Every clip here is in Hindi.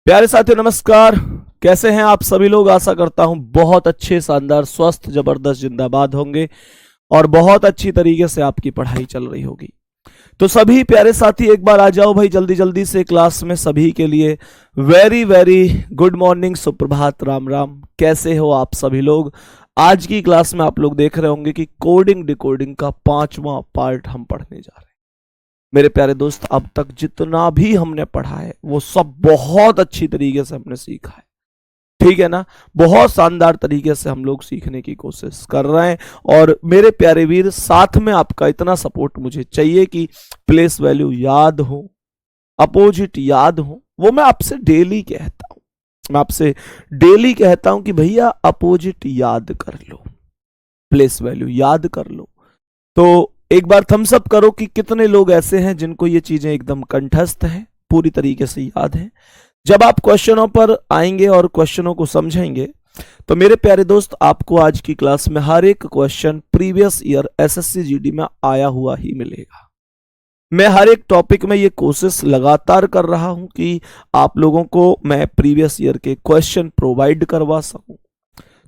प्यारे साथियों नमस्कार। कैसे हैं आप सभी लोग? आशा करता हूं बहुत अच्छे, शानदार, स्वस्थ, जबरदस्त, जिंदाबाद होंगे और बहुत अच्छी तरीके से आपकी पढ़ाई चल रही होगी। तो सभी प्यारे साथी एक बार आ जाओ भाई जल्दी जल्दी से क्लास में। सभी के लिए वेरी वेरी गुड मॉर्निंग, सुप्रभात, राम राम। कैसे हो आप सभी लोग? आज की क्लास में आप लोग देख रहे होंगे कि कोडिंग डिकोडिंग का 5वां पार्ट हम पढ़ने जा रहे हैं। मेरे प्यारे दोस्त, अब तक जितना भी हमने पढ़ा है वो सब बहुत अच्छी तरीके से हमने सीखा है, ठीक है ना? बहुत शानदार तरीके से हम लोग सीखने की कोशिश कर रहे हैं। और मेरे प्यारे वीर, साथ में आपका इतना सपोर्ट मुझे चाहिए कि प्लेस वैल्यू याद हो, अपोजिट याद हो। वो मैं आपसे डेली कहता हूं, मैं आपसे डेली कहता हूं कि भैया अपोजिट याद कर लो, प्लेस वैल्यू याद कर लो। तो एक बार थम्स अप करो कि कितने लोग ऐसे हैं जिनको ये चीजें एकदम कंठस्थ हैं, पूरी तरीके से याद हैं। जब आप क्वेश्चनों पर आएंगे और क्वेश्चनों को समझेंगे तो मेरे प्यारे दोस्त, आपको आज की क्लास में हर एक question previous year SSC GD में आया हुआ ही मिलेगा। मैं हर एक टॉपिक में ये कोशिश लगातार कर रहा हूं कि आप लोगों को मैं प्रीवियस ईयर के क्वेश्चन प्रोवाइड करवा सकूं।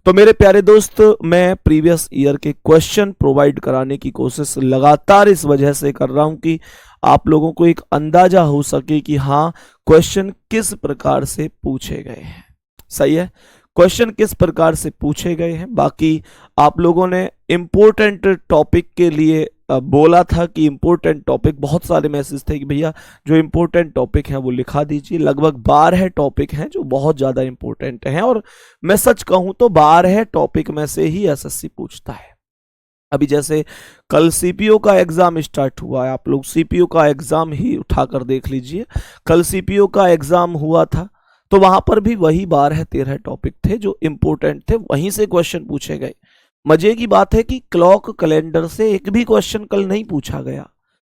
तो मेरे प्यारे दोस्त, मैं प्रीवियस ईयर के क्वेश्चन प्रोवाइड कराने की कोशिश लगातार इस वजह से कर रहा हूं कि आप लोगों को एक अंदाजा हो सके कि हाँ, क्वेश्चन किस प्रकार से पूछे गए हैं। सही है, क्वेश्चन किस प्रकार से पूछे गए हैं। बाकी आप लोगों ने इंपॉर्टेंट टॉपिक के लिए बोला था कि इंपॉर्टेंट टॉपिक, बहुत सारे मैसेज थे कि भैया जो इंपॉर्टेंट टॉपिक हैं वो लिखा दीजिए। लगभग 12 टॉपिक हैं जो बहुत ज़्यादा इंपॉर्टेंट हैं, और मैं सच कहूँ तो 12 टॉपिक में से ही एसएससी पूछता है। अभी जैसे कल सीपीओ का एग्जाम स्टार्ट हुआ है, आप लोग सीपीओ का एग्जाम ही उठाकर देख लीजिए। कल सीपीओ का एग्जाम हुआ था तो वहां पर भी वही 12-13 टॉपिक थे जो इंपॉर्टेंट थे, वहीं से क्वेश्चन पूछे गए। मजे की बात है कि क्लॉक कैलेंडर से एक भी क्वेश्चन कल नहीं पूछा गया,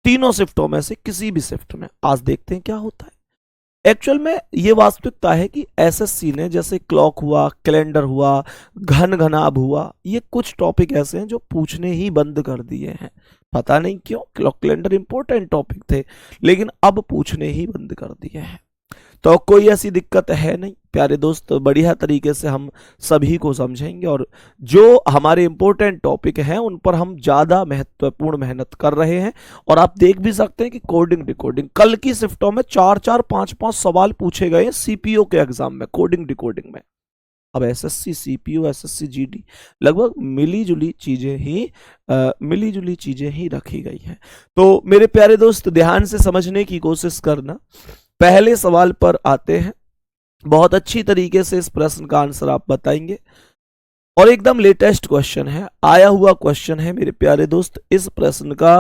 तीनों शिफ्टों में से किसी भी शिफ्ट में। आज देखते हैं क्या होता है। एक्चुअल में ये वास्तविकता है कि एसएससी ने, जैसे क्लॉक हुआ, कैलेंडर हुआ, घन घनाभ हुआ, ये कुछ टॉपिक ऐसे हैं जो पूछने ही बंद कर दिए हैं। पता नहीं क्यों, क्लॉक कैलेंडर इंपॉर्टेंट टॉपिक थे लेकिन अब पूछने ही बंद कर दिए हैं। तो कोई ऐसी दिक्कत है नहीं प्यारे दोस्त, बढ़िया तरीके से हम सभी को समझेंगे और जो हमारे इंपॉर्टेंट टॉपिक हैं उन पर हम ज़्यादा महत्वपूर्ण मेहनत कर रहे हैं। और आप देख भी सकते हैं कि कोडिंग डिकोडिंग कल की शिफ्टों में 4-4, 5-5 सवाल पूछे गए सीपीओ के एग्जाम में, कोडिंग डिकोडिंग में। अब एसएससी सीपीओ, एसएससी जीडी, लगभग मिली जुली चीजें ही रखी गई हैं। तो मेरे प्यारे दोस्त, ध्यान से समझने की कोशिश करना। पहले सवाल पर आते हैं। बहुत अच्छी तरीके से इस प्रश्न का आंसर आप बताएंगे और एकदम लेटेस्ट क्वेश्चन है, आया हुआ क्वेश्चन है मेरे प्यारे दोस्त। इस प्रश्न का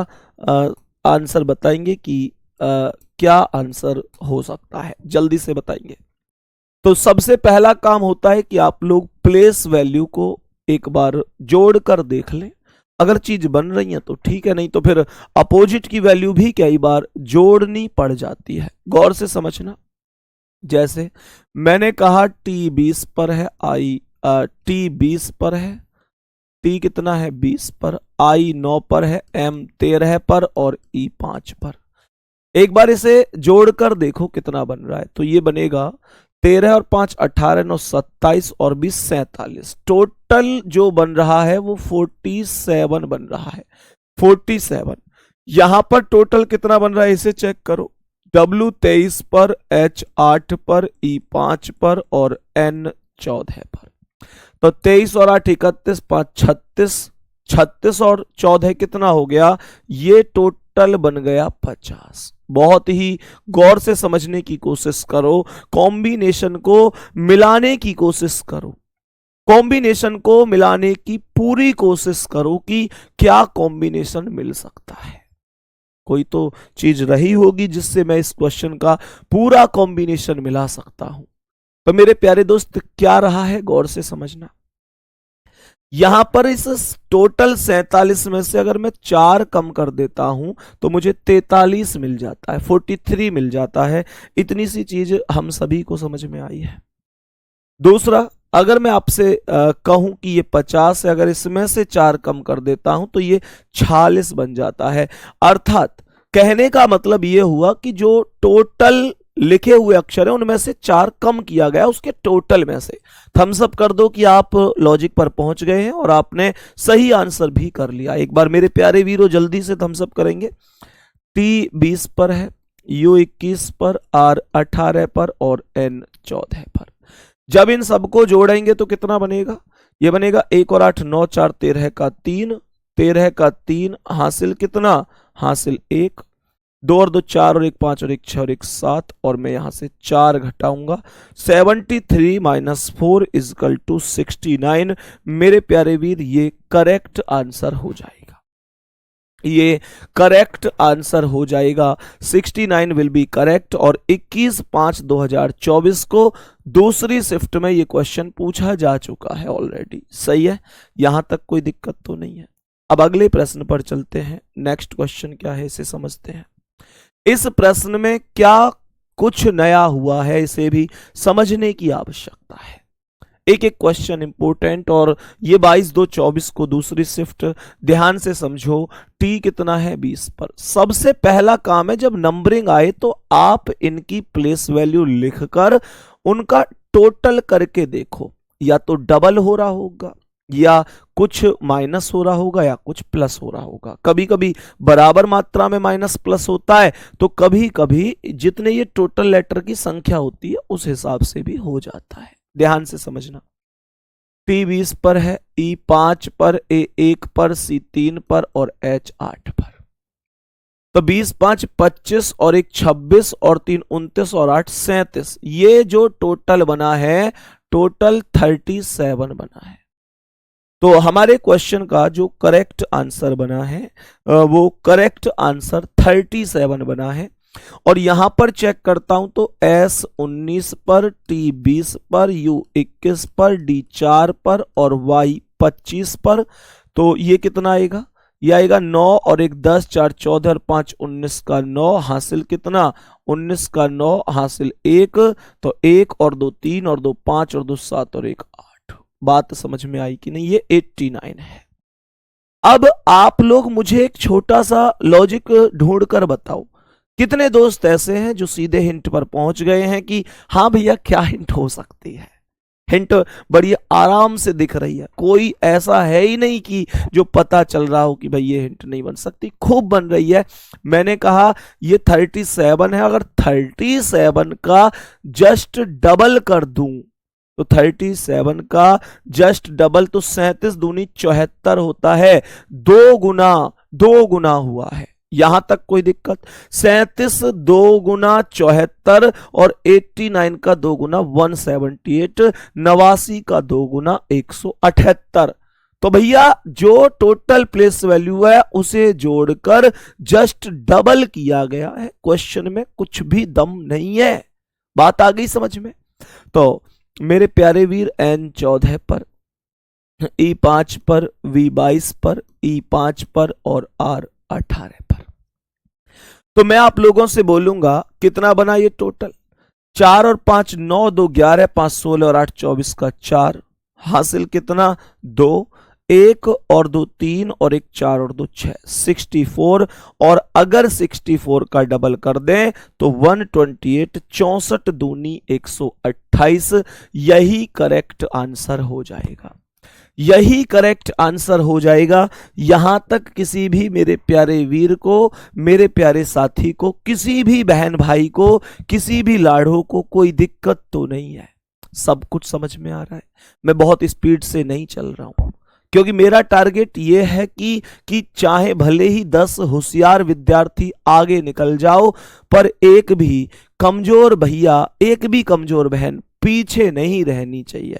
आंसर बताएंगे कि क्या आंसर हो सकता है, जल्दी से बताएंगे। तो सबसे पहला काम होता है कि आप लोग प्लेस वैल्यू को एक बार जोड़कर देख लें। अगर चीज बन रही है तो ठीक है, नहीं तो फिर अपोजिट की वैल्यू भी कई बार जोड़नी पड़ जाती है। गौर से समझना। जैसे मैंने कहा टी 20 पर है, टी 20 पर है, टी कितना है 20 पर, आई 9 पर है, एम 13 पर और ई 5 पर। एक बार इसे जोड़कर देखो कितना बन रहा है। तो ये बनेगा 13 और 5 18, 9 27 और 20 47। टोटल जो बन रहा है वो 47 बन रहा है, 47। यहां पर टोटल कितना बन रहा है इसे चेक करो। W 23 पर, H 8 पर, E 5 पर और N 14 पर। तो 23 और 8 31, 5 36, 36 और 14 कितना हो गया? ये टोटल बन गया 50। बहुत ही गौर से समझने की कोशिश करो, कॉम्बिनेशन को मिलाने की कोशिश करो, कॉम्बिनेशन को मिलाने की पूरी कोशिश करो कि क्या कॉम्बिनेशन मिल सकता है। कोई तो चीज रही होगी जिससे मैं इस क्वेश्चन का पूरा कॉम्बिनेशन मिला सकता हूं। तो मेरे प्यारे दोस्त, क्या रहा है गौर से समझना। यहां पर इस टोटल 47 में से अगर मैं 4 कम कर देता हूं तो मुझे 43 मिल जाता है, 43 मिल जाता है। इतनी सी चीज हम सभी को समझ में आई है। दूसरा, अगर मैं आपसे कहूं कि ये 50 है, अगर इसमें से 4 कम कर देता हूं तो ये 46 बन जाता है। अर्थात कहने का मतलब ये हुआ कि जो टोटल लिखे हुए अक्षर है उनमें से 4 कम किया गया उसके टोटल में से। थम्स अप कर दो कि आप लॉजिक पर पहुंच गए हैं और आपने सही आंसर भी कर लिया। एक बार मेरे प्यारे वीरों जल्दी से थम्स अप करेंगे। टी 20 पर है, यू 21 पर, आर 18 पर और एन 14 पर। जब इन सबको जोड़ेंगे तो कितना बनेगा? ये बनेगा 1 और 8 9 4 13 का 3, 13 का 3 हासिल कितना? हासिल 1, 2 और 2 4 और 1 5 और 1 6 और 1 7 और मैं यहां से 4 घटाऊंगा। 73 माइनस 4 इजकल टू 69। मेरे प्यारे वीर ये करेक्ट आंसर हो जाएगा, ये करेक्ट आंसर हो जाएगा। 69 विल बी करेक्ट। और 21/5/2024 को दूसरी शिफ्ट में ये क्वेश्चन पूछा जा चुका है ऑलरेडी। सही है, यहां तक कोई दिक्कत तो नहीं है। अब अगले प्रश्न पर चलते हैं। नेक्स्ट क्वेश्चन क्या है इसे समझते हैं। इस प्रश्न में क्या कुछ नया हुआ है इसे भी समझने की आवश्यकता है। एक एक क्वेश्चन इंपोर्टेंट। और ये 22/2/24 को दूसरी शिफ्ट ध्यान से समझो। टी कितना है? 20 पर। सबसे पहला काम है जब नंबरिंग आए तो आप इनकी प्लेस वैल्यू लिखकर उनका टोटल करके देखो। या तो डबल हो रहा होगा या कुछ माइनस हो रहा होगा या कुछ प्लस हो रहा होगा। कभी कभी बराबर मात्रा में माइनस प्लस होता है तो कभी कभी जितने ये टोटल लेटर की संख्या होती है उस हिसाब से भी हो जाता है। ध्यान से समझना। टी 20 पर है, ई 5 पर, ए 1 पर, सी 3 पर और एच 8 पर। तो 20 5 25 और 1 26 और 3 29 और 8 37। ये जो टोटल बना है टोटल 37 बना है। तो हमारे क्वेश्चन का जो करेक्ट आंसर बना है वो करेक्ट आंसर 37 बना है। और यहां पर चेक करता हूं तो एस 19 पर, टी 20 पर, यू 21 पर, डी 4 पर और वाई 25 पर। तो ये कितना आएगा? ये आएगा 9 और 1 10 4 14 और 5 19 का 9 हासिल कितना? 19 का 9 हासिल 1। तो 1 और 2 3 और 2 5 और 2 7 और 1 8। बात समझ में आई कि नहीं? ये 89 है। अब आप लोग मुझे एक छोटा सा लॉजिक ढूंढ कर बताओ, कितने दोस्त ऐसे हैं जो सीधे हिंट पर पहुंच गए हैं कि हाँ भैया क्या हिंट हो सकती है। हिंट बड़ी आराम से दिख रही है, कोई ऐसा है ही नहीं कि जो पता चल रहा हो कि भाई ये हिंट नहीं बन सकती, खूब बन रही है। मैंने कहा ये 37 है, अगर 37 का जस्ट डबल कर दूं तो 37 का जस्ट डबल तो 37 दूनी 74 होता है। 2 गुना हुआ है। यहां तक कोई दिक्कत? 37 2 गुना 74 और 89 का 2 गुना 178, 89 का 2 गुना 178। तो भैया जो टोटल प्लेस वैल्यू है उसे जोड़कर जस्ट डबल किया गया है। क्वेश्चन में कुछ भी दम नहीं है। बात आ गई समझ में? तो मेरे प्यारे वीर एन 14 पर, ई 5 पर, वी 22 पर, ई 5 पर और आर 18 पर। तो मैं आप लोगों से बोलूंगा कितना बना ये टोटल? 4 और 5 9 2 11 5 16 और 8 24 का 4 हासिल कितना? 2, 1 और 2 3 और 1 4 और 2 6 64। और अगर 64 का डबल कर दें तो 128, 64 दूनी 128। यही करेक्ट आंसर हो जाएगा, यही करेक्ट आंसर हो जाएगा। यहां तक किसी भी मेरे प्यारे वीर को, मेरे प्यारे साथी को, किसी भी बहन भाई को, किसी भी लाड़ो को कोई दिक्कत तो नहीं है। सब कुछ समझ में आ रहा है। मैं बहुत स्पीड से नहीं चल रहा हूं क्योंकि मेरा टारगेट ये है कि चाहे भले ही 10 होशियार विद्यार्थी आगे निकल जाओ पर एक भी कमजोर भैया, एक भी कमजोर बहन पीछे नहीं रहनी चाहिए।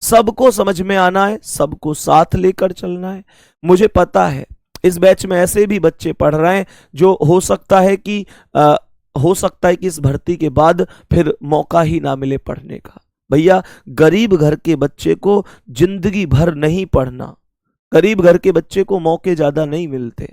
सबको समझ में आना है, सबको साथ लेकर चलना है। मुझे पता है इस बैच में ऐसे भी बच्चे पढ़ रहे हैं जो हो सकता है कि इस भर्ती के बाद फिर मौका ही ना मिले पढ़ने का। भैया गरीब घर के बच्चे को जिंदगी भर नहीं पढ़ना, गरीब घर के बच्चे को मौके ज्यादा नहीं मिलते।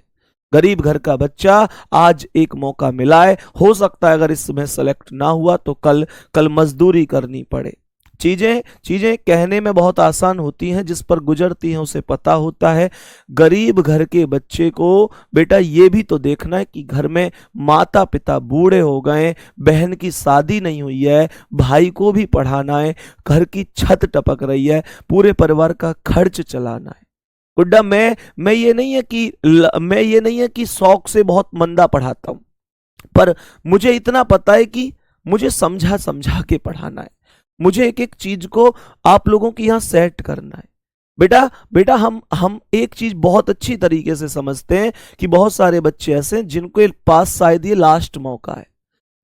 गरीब घर का बच्चा आज एक मौका मिला है, हो सकता है अगर इसमें सेलेक्ट ना हुआ तो कल मजदूरी करनी पड़े। चीजें चीजें कहने में बहुत आसान होती हैं, जिस पर गुजरती हैं उसे पता होता है। गरीब घर के बच्चे को बेटा ये भी तो देखना है कि घर में माता पिता बूढ़े हो गए, बहन की शादी नहीं हुई है, भाई को भी पढ़ाना है, घर की छत टपक रही है, पूरे परिवार का खर्च चलाना है। गुड्डा मैं ये नहीं है कि शौक से बहुत मंदा पढ़ाता हूं, पर मुझे इतना पता है कि मुझे समझा समझा के पढ़ाना है। मुझे एक एक चीज को आप लोगों की यहां सेट करना है। बेटा बेटा हम एक चीज बहुत अच्छी तरीके से समझते हैं कि बहुत सारे बच्चे ऐसे हैं जिनके पास शायद ये लास्ट मौका है।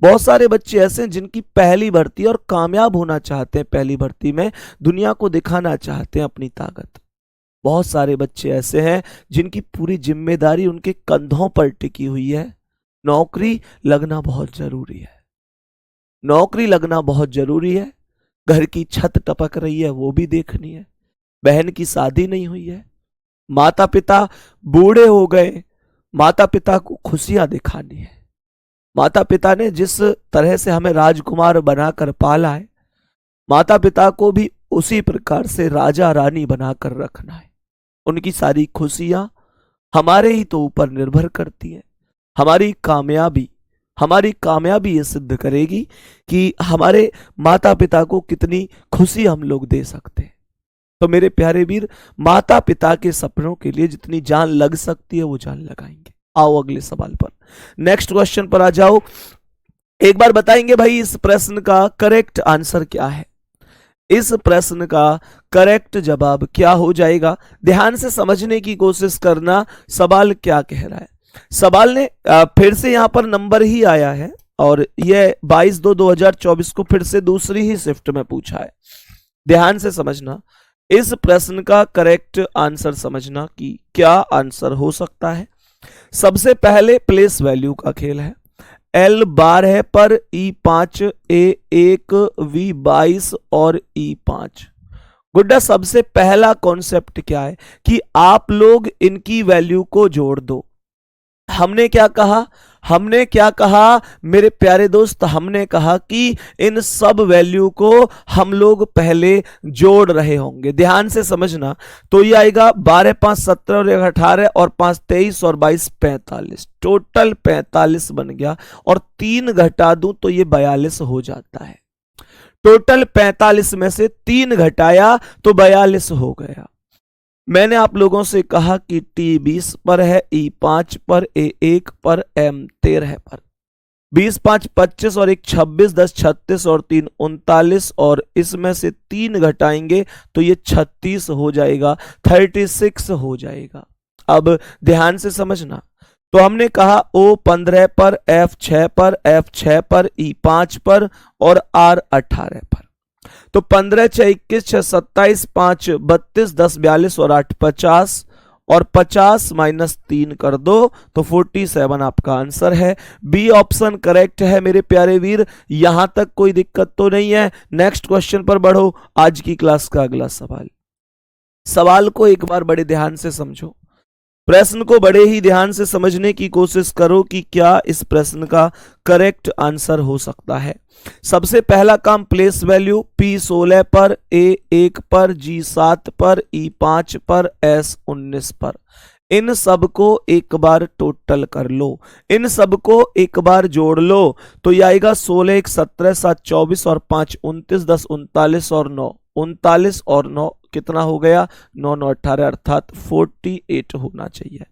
बहुत सारे बच्चे ऐसे हैं जिनकी पहली भर्ती और कामयाब होना चाहते हैं, पहली भर्ती में दुनिया को दिखाना चाहते हैं अपनी ताकत। बहुत सारे बच्चे ऐसे हैं जिनकी पूरी जिम्मेदारी उनके कंधों पर टिकी हुई है। नौकरी लगना बहुत जरूरी है, नौकरी लगना बहुत जरूरी है। घर की छत टपक रही है वो भी देखनी है, बहन की शादी नहीं हुई है, माता पिता बूढ़े हो गए, माता पिता को खुशियां दिखानी है। माता पिता ने जिस तरह से हमें राजकुमार बनाकर पाला है, माता पिता को भी उसी प्रकार से राजा रानी बनाकर रखना है। उनकी सारी खुशियां हमारे ही तो ऊपर निर्भर करती हैं। हमारी कामयाबी ये सिद्ध करेगी कि हमारे माता पिता को कितनी खुशी हम लोग दे सकते हैं। तो मेरे प्यारे वीर, माता पिता के सपनों के लिए जितनी जान लग सकती है वो जान लगाएंगे। आओ अगले सवाल पर, नेक्स्ट क्वेश्चन पर आ जाओ। एक बार बताएंगे भाई इस प्रश्न का करेक्ट आंसर क्या है? इस प्रश्न का करेक्ट जवाब क्या हो जाएगा? ध्यान से समझने की कोशिश करना, सवाल क्या कह रहा है। सवाल ने फिर से यहां पर नंबर ही आया है और यह 22/2/2024 को फिर से दूसरी ही शिफ्ट में पूछा है। ध्यान से समझना, इस प्रश्न का करेक्ट आंसर समझना कि क्या आंसर हो सकता है। सबसे पहले प्लेस वैल्यू का खेल है। L12 है पर E5, A1, V22 और E5। गुड्डा सबसे पहला कॉन्सेप्ट क्या है कि आप लोग इनकी वैल्यू को जोड़ दो। हमने क्या कहा मेरे प्यारे दोस्त? हमने कहा कि इन सब वैल्यू को हम लोग पहले जोड़ रहे होंगे। ध्यान से समझना, तो ये आएगा 12, 5, 17 और 1, 18 और 5, 23 और 22, 45। टोटल 45 बन गया और 3 घटा दूं तो ये 42 हो जाता है। टोटल 45 में से 3 घटाया तो 42 हो गया। मैंने आप लोगों से कहा कि T20 पर है, E5 पर, A1 पर, M13 पर। 20, 5, 25 और 1, 26, 10, 36 और 3, 39 और इसमें से 3 घटाएंगे तो ये 36 हो जाएगा, 36 हो जाएगा। अब ध्यान से समझना, तो हमने कहा O15 पर, F6 पर, F6 पर, E5 पर और R18 पर। तो 15, 6, 21, 6, 27, 5, 32, 10, 42 और 8, 50 और 50 माइनस 3 कर दो तो 47 आपका आंसर है। बी ऑप्शन करेक्ट है मेरे प्यारे वीर। यहां तक कोई दिक्कत तो नहीं है। नेक्स्ट क्वेश्चन पर बढ़ो। आज की क्लास का अगला सवाल को एक बार बड़े ध्यान से समझो, प्रश्न को बड़े ही ध्यान से समझने की कोशिश करो कि क्या इस प्रश्न का करेक्ट आंसर हो सकता है। सबसे पहला काम, प्लेस वैल्यू P16 पर, A1 पर, G7 पर, E5 पर, S19 पर। इन सब को एक बार टोटल कर लो, इन सब को एक बार जोड़ लो तो ये आएगा 16, 1, 17, 7, 24 और 5, 29, 10, 39 और 9, 39 और 9 कितना हो गया? 9, 9, 18 अर्थात 48 होना चाहिए,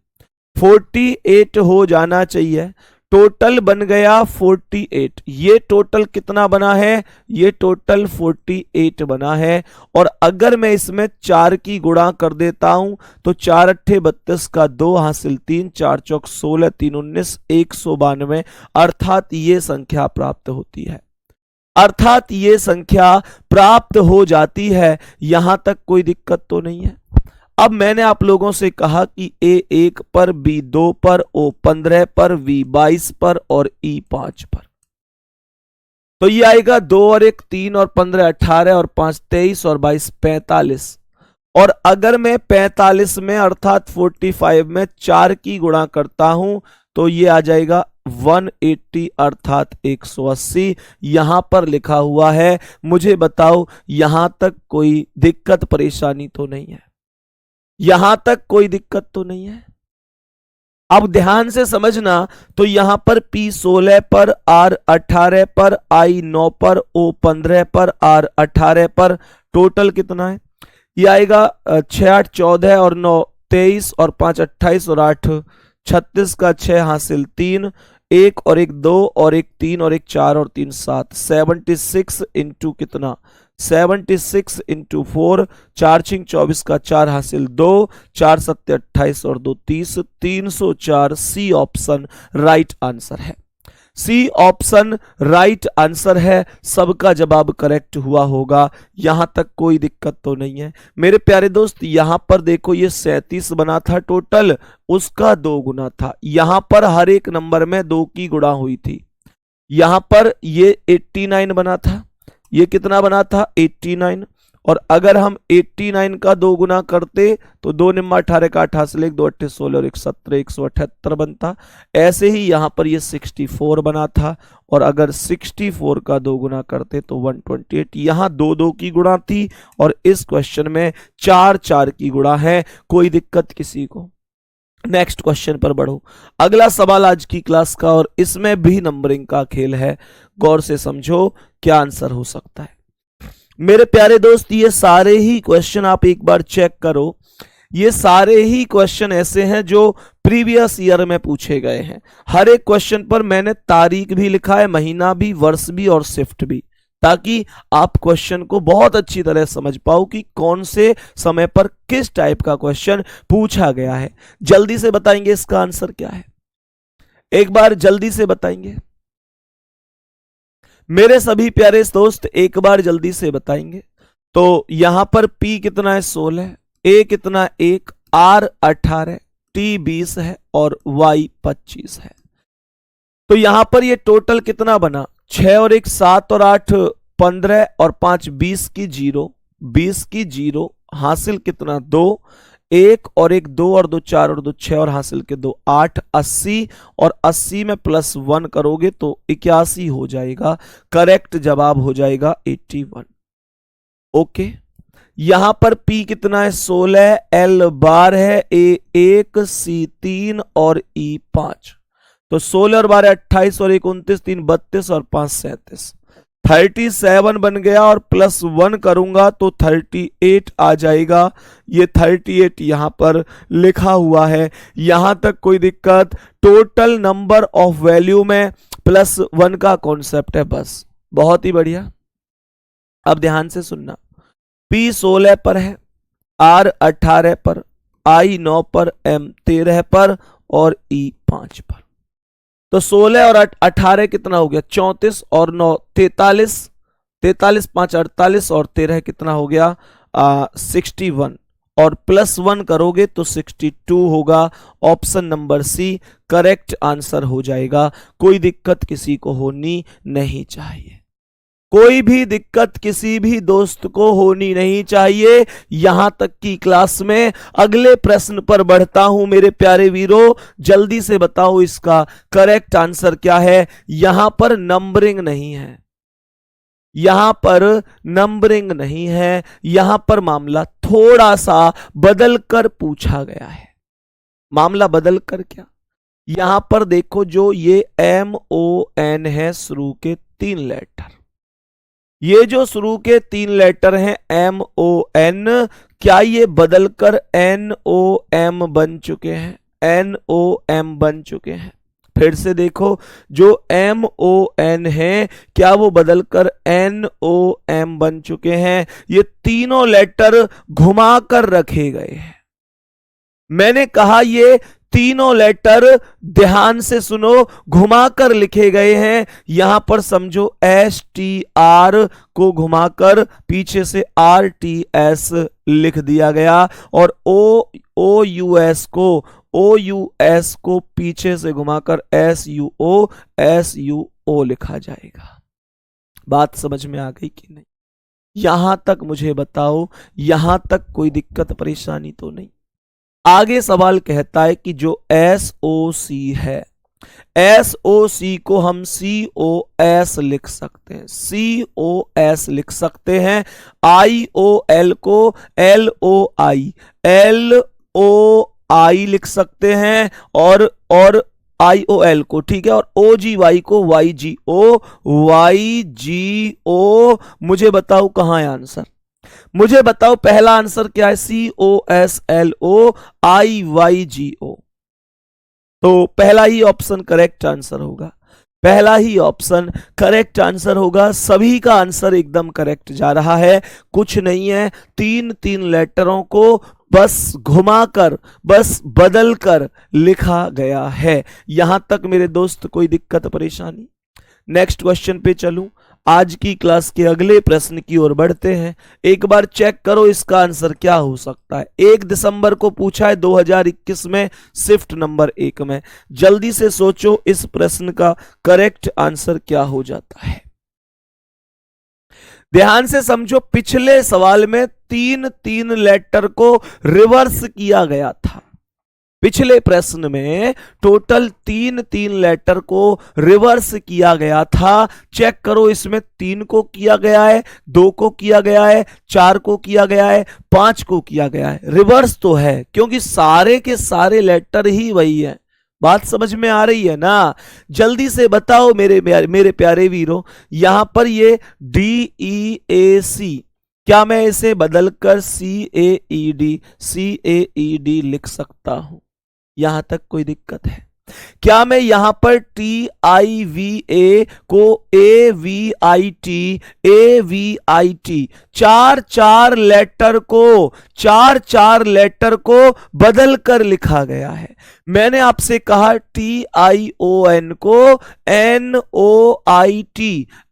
48 हो जाना चाहिए। टोटल बन गया 48। ये टोटल कितना बना है? ये टोटल 48 बना है। और अगर मैं इसमें 4 की गुणा कर देता हूं तो 4 अट्ठे 32 का 2 हासिल 3, 4 चौक 16, 3 19, 192 अर्थात ये संख्या प्राप्त होती है, अर्थात ये संख्या प्राप्त हो जाती है। यहां तक कोई दिक्कत तो नहीं है। अब मैंने आप लोगों से कहा कि A1 पर, B2 पर, O15 पर, V22 पर और E5 पर, तो ये आएगा 2 और 1 3 और 15 18 और 5 23 और 22 45। और अगर मैं 45 में अर्थात 45 में 4 की गुणा करता हूं तो ये आ जाएगा 180 अर्थात 180 यहां पर लिखा हुआ है। मुझे बताओ यहां तक कोई दिक्कत परेशानी तो नहीं है? यहां तक कोई दिक्कत तो नहीं है? अब ध्यान से समझना, तो यहां पर P 16 पर, R 18 पर, I 9 पर, O 15 पर, R 18 पर, टोटल कितना है? ये आएगा 6 8 14 और 9 23 और 5 28 और 8 36 का 6 हासिल 3, 1 और 1 2 और 1 3 और 1 4 और 3 7, 76 इंटू कितना? 76 इंटू 4, 4 6 24 का 4 हासिल 2, 4 7 28 और 2 30, 304। सी ऑप्शन राइट आंसर है। सी ऑप्शन राइट आंसर है। सबका जवाब करेक्ट हुआ होगा, यहां तक कोई दिक्कत तो नहीं है मेरे प्यारे दोस्त। यहां पर देखो ये 37 बना था टोटल, उसका 2 गुना था। यहां पर हर एक नंबर में 2 की गुणा हुई थी। यहां पर ये 89 बना था, ये कितना बना था? 89। और अगर हम 89 का 2 गुना करते तो 2 निम्मा 18 का 8 हासिल 1 2 8 16 और 1 17 178 बनता। ऐसे ही यहां पर ये 64 बना था, और अगर 64 का 2 गुना करते तो 128। यहां 2 2 की गुणा थी और इस क्वेश्चन में 4 4 की गुणा है। कोई दिक्कत किसी को? नेक्स्ट क्वेश्चन पर बढ़ो। अगला सवाल आज की क्लास का, और इसमें भी नंबरिंग का खेल है। गौर से समझो क्या आंसर हो सकता है मेरे प्यारे दोस्त। ये सारे ही क्वेश्चन आप एक बार चेक करो, ये सारे ही क्वेश्चन ऐसे हैं जो प्रीवियस ईयर में पूछे गए हैं। हर एक क्वेश्चन पर मैंने तारीख भी लिखा है, महीना भी, वर्ष भी और शिफ्ट भी, ताकि आप क्वेश्चन को बहुत अच्छी तरह समझ पाओ कि कौन से समय पर किस टाइप का क्वेश्चन पूछा गया है। जल्दी से बताएंगे इसका आंसर क्या है? एक बार जल्दी से बताएंगे मेरे सभी प्यारे दोस्त, एक बार जल्दी से बताएंगे। तो यहां पर P कितना है? 16, A कितना? 1, R 18, T 20 है और Y 25 है। तो यहां पर ये टोटल कितना बना? 6 और 1 7 और 8 15 और 5 20 की 0, 20 की 0 हासिल कितना? 2, 1 और 1 2 और 2 4 और 2 6 और हासिल के 2 8, 80 और 80 में प्लस 1 करोगे तो 81 हो जाएगा। करेक्ट जवाब हो जाएगा 81। ओके, यहां पर P कितना है? 16, L 12 है, A 1, C 3 और E 5। तो 16 और 12 28 और 1 29, 3 32 और 5 37, 37 बन गया। और प्लस 1 करूंगा तो 38 आ जाएगा। ये 38 यहां पर लिखा हुआ है, यहां तक कोई दिक्कत? टोटल नंबर ऑफ वैल्यू में प्लस 1 का कॉन्सेप्ट है बस। बहुत ही बढ़िया। अब ध्यान से सुनना, P 16 पर है, R 18 पर, I 9 पर, M 13 पर और E 5 पर। तो 16 और 18 कितना हो गया? 34 और 9 43, 43 5 48 और 13 कितना हो गया? 61। और प्लस 1 करोगे तो 62 होगा। Option number C correct answer हो जाएगा। कोई दिक्कत किसी को होनी नहीं चाहिए, कोई भी दिक्कत किसी भी दोस्त को होनी नहीं चाहिए। यहां तक की क्लास में अगले प्रश्न पर बढ़ता हूं मेरे प्यारे वीरों, जल्दी से बताओ इसका करेक्ट आंसर क्या है। यहां पर नंबरिंग नहीं है, यहां पर नंबरिंग नहीं है, यहां पर मामला थोड़ा सा बदल कर पूछा गया है। मामला बदल कर क्या? यहां पर देखो, जो ये MON है शुरू के 3 लेटर, ये जो शुरू के 3 लेटर हैं MON, क्या ये बदलकर NOM बन चुके हैं? NOM बन चुके हैं। फिर से देखो, जो MON है क्या वो बदलकर NOM बन चुके हैं? ये तीनों लेटर घुमाकर रखे गए हैं। मैंने कहा ये तीनों लेटर ध्यान से सुनो, घुमाकर लिखे गए हैं। यहां पर समझो STR को घुमाकर पीछे से RTS लिख दिया गया, और OUS को पीछे से घुमाकर SUO लिखा जाएगा। बात समझ में आ गई कि नहीं? यहां तक मुझे बताओ, यहां तक कोई दिक्कत परेशानी तो नहीं? आगे सवाल कहता है कि जो SOC है, SOC को हम COS लिख सकते हैं, COS लिख सकते हैं। IOL को LOI लिख सकते हैं, और IOL को, ठीक है, और OGY को YGO। मुझे बताओ कहां है आंसर, मुझे बताओ पहला आंसर क्या है? COSLOIYGO। तो पहला ही ऑप्शन करेक्ट आंसर होगा, पहला ही ऑप्शन करेक्ट आंसर होगा। सभी का आंसर एकदम करेक्ट जा रहा है, कुछ नहीं है। तीन तीन लेटरों को बस घुमाकर, बस बदलकर लिखा गया है। यहां तक मेरे दोस्त कोई दिक्कत परेशानी? नेक्स्ट क्वेश्चन पे चलूं, आज की क्लास के अगले प्रश्न की ओर बढ़ते हैं। एक बार चेक करो इसका आंसर क्या हो सकता है। 1 दिसंबर को पूछा है 2021 में, शिफ्ट नंबर 1 में। जल्दी से सोचो इस प्रश्न का करेक्ट आंसर क्या हो जाता है। ध्यान से समझो, पिछले सवाल में 3 लेटर को रिवर्स किया गया था। पिछले प्रश्न में टोटल 3 लेटर को रिवर्स किया गया था। चेक करो, इसमें 3 को किया गया है, 2 को किया गया है, 4 को किया गया है, 5 को किया गया है। रिवर्स तो है क्योंकि सारे के सारे लेटर ही वही है। बात समझ में आ रही है ना? जल्दी से बताओ मेरे प्यारे वीरों, यहां पर ये DEAC, क्या मैं इसे बदलकर CAED लिख सकता हूं? यहां तक कोई दिक्कत है? क्या मैं यहां पर TIVA को AVIT चार लेटर को बदल कर लिखा गया है। मैंने आपसे कहा TION को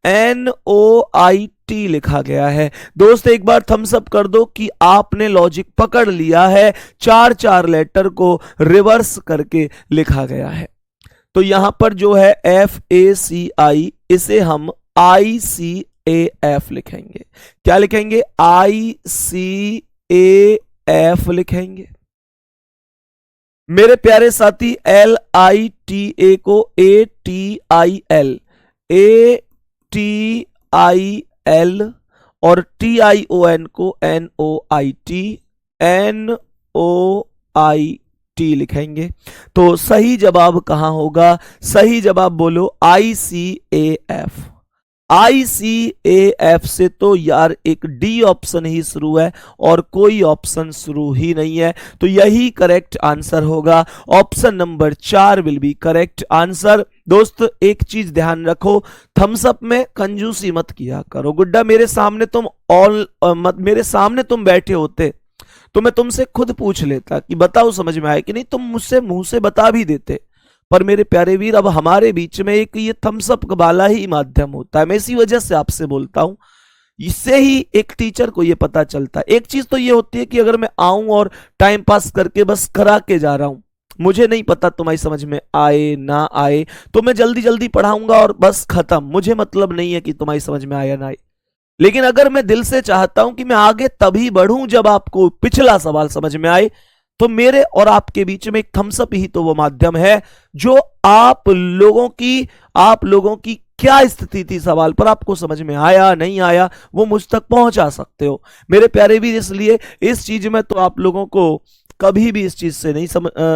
NOIT लिखा गया है। दोस्त एक बार थम्स अप कर दो कि आपने लॉजिक पकड़ लिया है। 4 लेटर को रिवर्स करके लिखा गया है। तो यहां पर जो है FACI, इसे हम ICAF लिखेंगे। क्या लिखेंगे? ICAF लिखेंगे। मेरे प्यारे साथी, LITA को ATIL और TION को NOIT लिखेंगे। तो सही जवाब कहां होगा? सही जवाब बोलो ICAF से तो यार एक D ऑप्शन ही शुरू है और कोई ऑप्शन शुरू ही नहीं है, तो यही करेक्ट आंसर होगा। Option number 4 will be correct answer. दोस्त एक चीज ध्यान रखो, थम्स अप में कंजूसी मत किया करो। गुड्डा मेरे सामने तुम बैठे होते तो मैं तुमसे खुद पूछ लेता कि बताओ समझ में आया कि नहीं, तुम मुझसे मुंह से बता भी देते। पर मेरे प्यारे वीर, अब हमारे बीच में एक ये थम्स अप वाला ही माध्यम होता है। मैं इसी वजह से आपसे बोलता हूं, इससे ही एक टीचर को ये पता चलता है। एक चीज तो ये होती है कि अगर मैं आऊं और टाइम पास करके बस करा के जा रहा हूं, मुझे नहीं पता तुम्हारी समझ में आए ना आए, तो मैं जल्दी जल्दी पढ़ाऊंगा और बस खत्म। मुझे मतलब नहीं है कि तुम्हारी समझ में आया ना आए। लेकिन अगर मैं दिल से चाहता हूं कि मैं आगे तभी बढ़ूं जब आपको पिछला सवाल समझ में आए, तो मेरे और आपके बीच में एक थम्स अप ही तो वो माध्यम है जो आप लोगों की क्या स्थिति थी सवाल पर, आपको समझ में आया नहीं आया, वो मुझ तक पहुंचा सकते हो मेरे प्यारे भी। इसलिए इस चीज में तो आप लोगों को कभी भी इस चीज से नहीं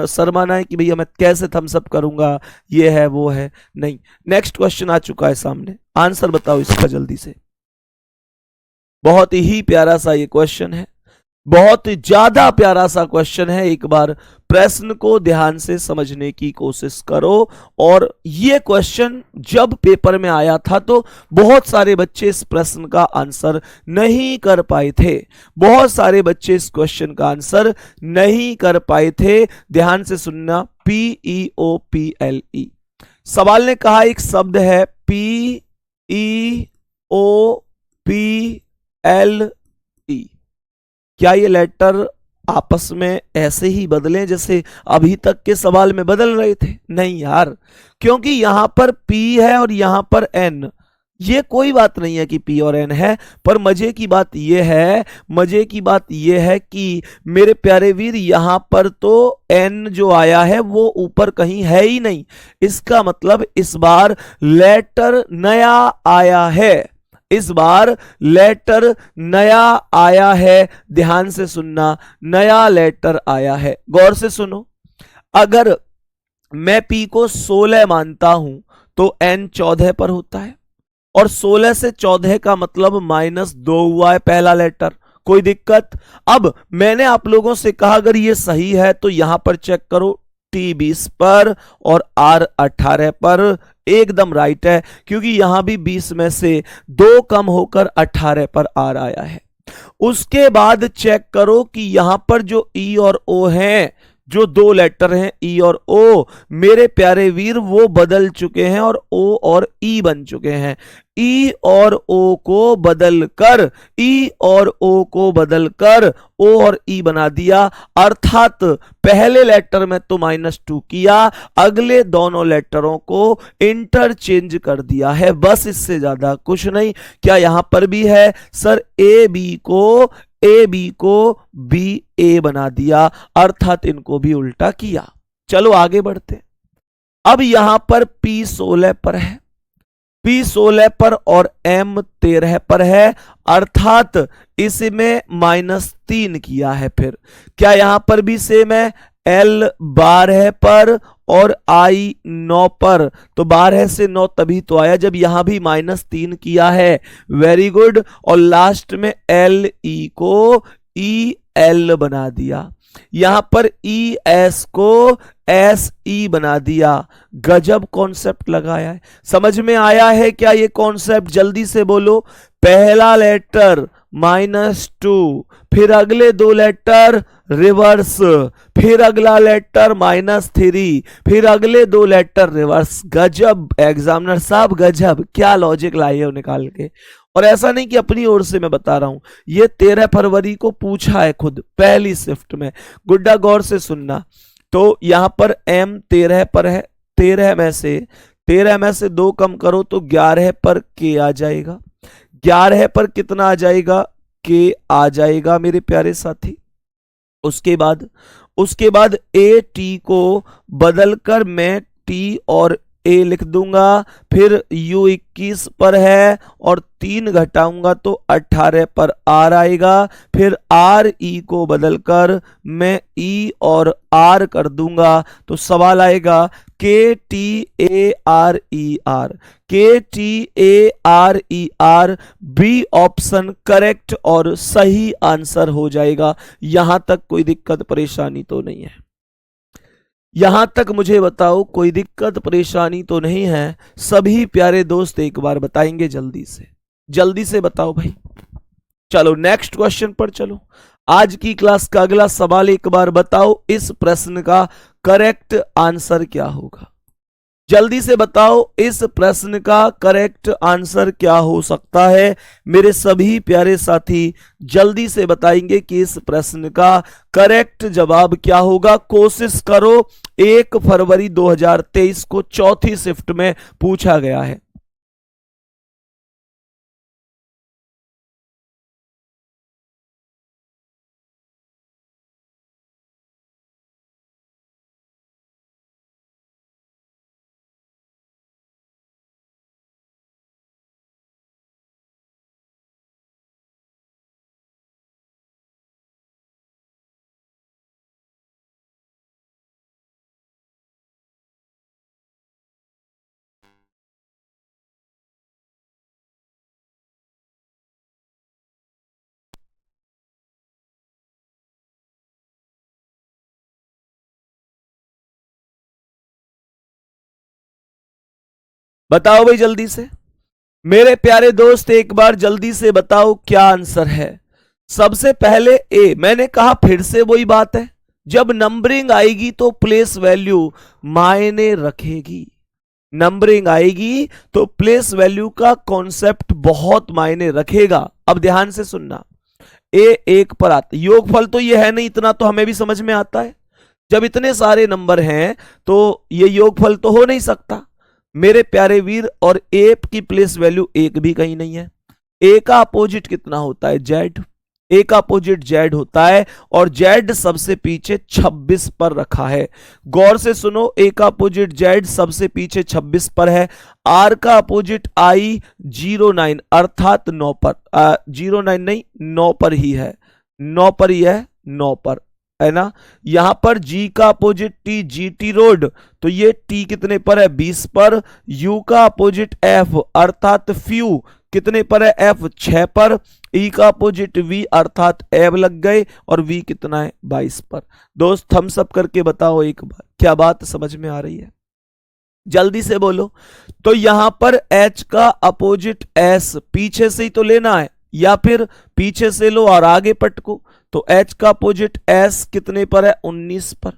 शर्माना है कि भैया मैं कैसे थम्स अप करूंगा, ये है वो है, नहीं। नेक्स्ट क्वेश्चन आ चुका है सामने, आंसर बताओ इसका जल्दी से। बहुत ही प्यारा सा ये क्वेश्चन है, बहुत ज्यादा प्यारा सा क्वेश्चन है। एक बार प्रश्न को ध्यान से समझने की कोशिश करो। और ये क्वेश्चन जब पेपर में आया था तो बहुत सारे बच्चे इस प्रश्न का आंसर नहीं कर पाए थे। बहुत सारे बच्चे इस क्वेश्चन का आंसर नहीं कर पाए थे। ध्यान से सुनना, PEOPLE। सवाल ने कहा एक शब्द है PEOPLE, क्या ये लेटर आपस में ऐसे ही बदलें जैसे अभी तक के सवाल में बदल रहे थे? नहीं यार, क्योंकि यहां पर P है और यहां पर N, ये कोई बात नहीं है कि P और N है, पर मजे की बात ये है कि मेरे प्यारे वीर यहां पर तो N जो आया है वो ऊपर कहीं है ही नहीं। इसका मतलब इस बार लेटर नया आया है, इस बार लेटर नया आया है। ध्यान से सुनना, नया लेटर आया है, गौर से सुनो। अगर मैं P को 16 मानता हूं तो N 14 पर होता है, और 16 से 14 का मतलब -2 हुआ है पहला लेटर। कोई दिक्कत? अब मैंने आप लोगों से कहा अगर ये सही है तो यहां पर चेक करो, T 20 पर और R 18 पर। एकदम राइट है, क्योंकि यहां भी 20 में से 2 कम होकर 18 पर R आया है। उसके बाद चेक करो कि यहां पर जो E और O हैं, जो 2 लेटर हैं E और O, मेरे प्यारे वीर वो बदल चुके हैं और O और E बन चुके हैं। E और O को बदलकर O और E बना दिया, अर्थात पहले लेटर में तो -2 किया, अगले दोनों लेटरों को इंटरचेंज कर दिया है, बस इससे ज्यादा कुछ नहीं। क्या यहां पर भी है? सर ए बी को बी ए बना दिया, अर्थात इनको भी उल्टा किया। चलो आगे बढ़ते। अब यहां पर P 16 पर है, P 16 पर और M 13 पर है, अर्थात इसमें -3 किया है। फिर क्या यहां पर भी सेम है? L 12 पर और I 9 पर, तो 12 से 9 तभी तो आया जब यहां भी -3 किया है। Very good. और लास्ट में LE को EL बना दिया, यहां पर ES को SE बना दिया। गजब कॉन्सेप्ट लगाया है, समझ में आया है क्या ये कॉन्सेप्ट? जल्दी से बोलो। पहला लेटर -2, फिर अगले 2 लेटर रिवर्स, फिर अगला लेटर -3, फिर अगले 2 लेटर रिवर्स। गजब एग्जामिनर साहब, गजब, क्या लॉजिक लाए हो निकाल के। और ऐसा नहीं कि अपनी ओर से मैं बता रहा हूं, ये 13 फरवरी को पूछा है खुद पहली शिफ्ट में। गुड्डा गौर से सुनना। तो यहां पर M 13 पर है, 13 में से 2 कम करो तो 11 पर K आ जाएगा। 11 पर कितना आ जाएगा? K आ जाएगा मेरे प्यारे साथी। उसके बाद AT को बदलकर मैं T और A लिख दूंगा। फिर U 21 पर है और 3 घटाऊंगा तो 18 पर R आएगा। फिर RE को बदलकर मैं E और R कर दूंगा, तो सवाल आएगा KTARER। बी ऑप्शन करेक्ट और सही आंसर हो जाएगा। यहां तक कोई दिक्कत परेशानी तो नहीं है? यहां तक मुझे बताओ, कोई दिक्कत परेशानी तो नहीं है? सभी प्यारे दोस्त एक बार बताएंगे जल्दी से बताओ भाई। चलो नेक्स्ट क्वेश्चन पर चलो। आज की क्लास का अगला सवाल एक बार बताओ, इस प्रश्न का करेक्ट आंसर क्या होगा? जल्दी से बताओ, इस प्रश्न का करेक्ट आंसर क्या हो सकता है? मेरे सभी प्यारे साथी जल्दी से बताएंगे कि इस प्रश्न का करेक्ट जवाब क्या होगा। कोशिश करो, 1 फरवरी 2023 को चौथी शिफ्ट में पूछा गया है। बताओ भाई जल्दी से, मेरे प्यारे दोस्त एक बार जल्दी से बताओ क्या आंसर है। सबसे पहले ए, मैंने कहा फिर से वही बात है, जब नंबरिंग आएगी तो प्लेस वैल्यू मायने रखेगी। नंबरिंग आएगी तो प्लेस वैल्यू का कॉन्सेप्ट बहुत मायने रखेगा। अब ध्यान से सुनना, ए 1 पर आता, योगफल तो ये है नहीं, इतना तो हमें भी समझ में आता है। जब इतने सारे नंबर हैं तो ये योगफल तो हो नहीं सकता, मेरे प्यारे वीर, और ए की प्लेस वैल्यू एक भी कहीं नहीं है। ए का अपोजिट कितना होता है? जेड। ए का अपोजिट जेड होता है और जेड सबसे पीछे 26 पर रखा है। गौर से सुनो, ए का अपोजिट जेड सबसे पीछे 26 पर है। आर का अपोजिट आई 09 अर्थात 9 पर, 09 नहीं 9 पर ही है, 9 पर ही है, 9 पर है ना। यहां पर जी का opposite T, G T road, तो ये टी कितने पर है? 20 पर। यू का अपोजिट एफ अर्थात फ्यू कितने पर है? एफ 6 पर। ई का अपोजिट वी अर्थात एब लग गए, और वी कितना है? 22 पर। दोस्त थम्स अप करके बताओ एक बार, क्या बात समझ में आ रही है? जल्दी से बोलो। तो यहां पर एच का अपोजिट एस पीछे से ही तो लेना है, या फिर पीछे से लो और आगे पटको। तो एच का अपोजिट एस कितने पर है? 19 पर।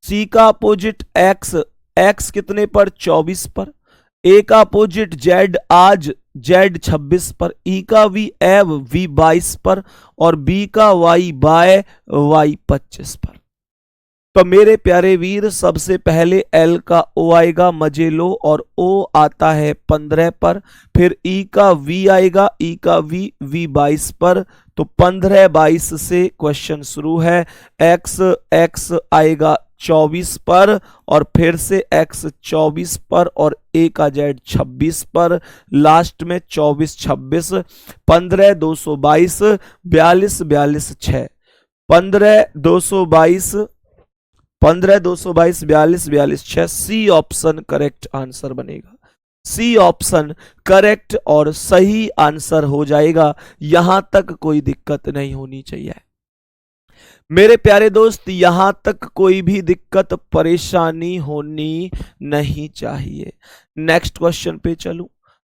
सी का अपोजिट एक्स, एक्स कितने पर? 24 पर। ए का अपोजिट जेड आज जेड 26 पर। ई का वी एव वी 22 पर, और बी का वाई बाय वाई 25 पर। तो मेरे प्यारे वीर, सबसे पहले एल का ओ आएगा, मजे लो, और ओ आता है 15 पर। फिर ई का वी आएगा, ई का वी वी 22 पर। तो 15-22 से क्वेश्चन शुरू है। एक्स एक्स आएगा 24 पर, और फिर से एक्स 24 पर, और ए का जेड 26 पर। लास्ट में 24 26 15 222 42 42 6 15 222 15 222 42 42 6। सी ऑप्शन करेक्ट आंसर बनेगा। सी ऑप्शन करेक्ट और सही आंसर हो जाएगा। यहां तक कोई दिक्कत नहीं होनी चाहिए मेरे प्यारे दोस्त, यहां तक कोई भी दिक्कत परेशानी होनी नहीं चाहिए। नेक्स्ट क्वेश्चन पे चलूं।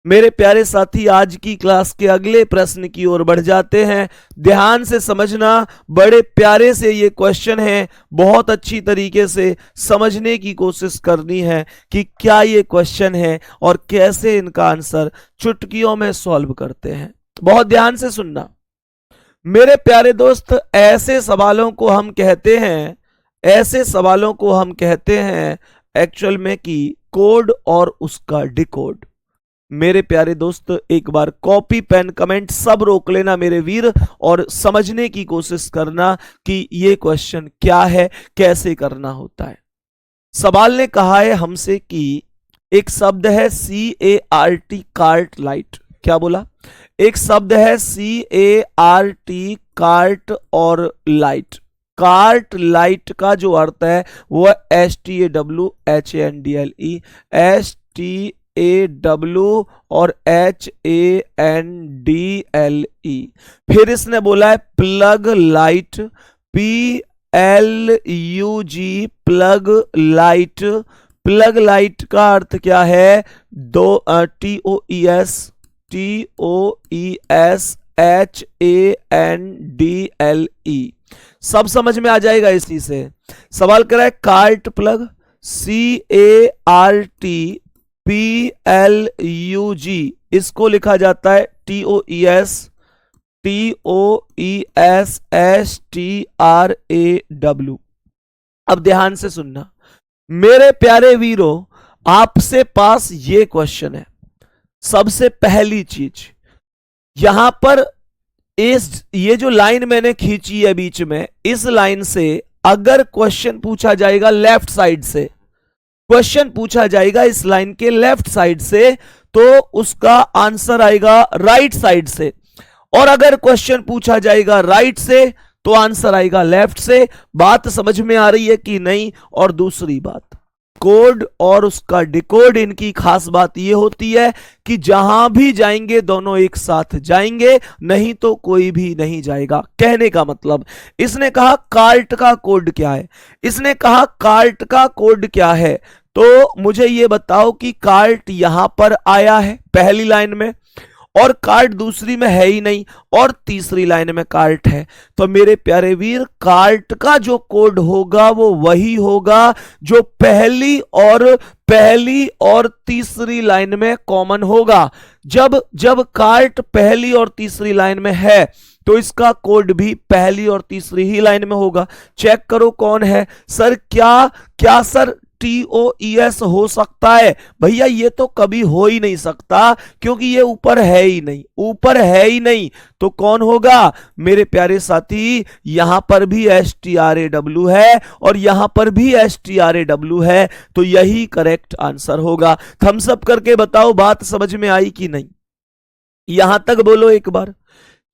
मेरे प्यारे साथी, आज की क्लास के अगले प्रश्न की ओर बढ़ जाते हैं। ध्यान से समझना, बड़े प्यारे से ये क्वेश्चन है, बहुत अच्छी तरीके से समझने की कोशिश करनी है कि क्या ये क्वेश्चन है और कैसे इनका आंसर चुटकियों में सॉल्व करते हैं। बहुत ध्यान से सुनना मेरे प्यारे दोस्त। ऐसे सवालों को हम कहते हैं, ऐसे सवालों को हम कहते हैं एक्चुअल में कि कोड और उसका डिकोड। मेरे प्यारे दोस्त, एक बार कॉपी पेन कमेंट सब रोक लेना मेरे वीर, और समझने की कोशिश करना कि ये क्वेश्चन क्या है, कैसे करना होता है। सवाल ने कहा है हमसे कि एक शब्द है CART, कार्ट लाइट। क्या बोला? एक शब्द है CART, कार्ट और लाइट। कार्ट लाइट का जो अर्थ है वह STAWHANDLE, STAW और HANDLE। फिर इसने बोला है plug light, PLUG, plug light. Plug light का अर्थ क्या है? TOESHANDLE। सब समझ में आ जाएगा इसी से। सवाल कर रहा है कार्ट प्लग, CART PLUG, इसको लिखा जाता है TOESSTRAW। अब ध्यान से सुनना मेरे प्यारे वीरों, आपसे पास ये क्वेश्चन है। सबसे पहली चीज यहां पर ये जो लाइन मैंने खींची है बीच में, इस लाइन से अगर क्वेश्चन पूछा जाएगा लेफ्ट साइड से, क्वेश्चन पूछा जाएगा इस लाइन के लेफ्ट साइड से, तो उसका आंसर आएगा राइट साइड से। और अगर क्वेश्चन पूछा जाएगा राइट से तो आंसर आएगा लेफ्ट से। बात समझ में आ रही है कि नहीं? और दूसरी बात, कोड और उसका डिकोड, इनकी खास बात यह होती है कि जहां भी जाएंगे दोनों एक साथ जाएंगे, नहीं तो कोई भी नहीं जाएगा। कहने का मतलब, इसने कहा कार्ट का कोड क्या है, इसने कहा कार्ट का कोड क्या है, तो मुझे यह बताओ कि कार्ट यहां पर आया है पहली लाइन में, और कार्ट दूसरी में है ही नहीं, और तीसरी लाइन में कार्ट है। तो मेरे प्यारे वीर, कार्ट का जो कोड होगा वो वही होगा जो पहली और तीसरी लाइन में कॉमन होगा। जब कार्ट पहली और तीसरी लाइन में है तो इसका कोड भी पहली और तीसरी ही लाइन में होगा। चेक करो कौन है। सर क्या सर TOES हो सकता है? भैया ये तो कभी हो ही नहीं सकता, क्योंकि ये ऊपर है ही नहीं, ऊपर है ही नहीं। तो कौन होगा मेरे प्यारे साथी? यहां पर भी STRAW है और यहां पर भी STRAW है, तो यही करेक्ट आंसर होगा। थम्स अप करके बताओ बात समझ में आई कि नहीं? यहां तक बोलो एक बार,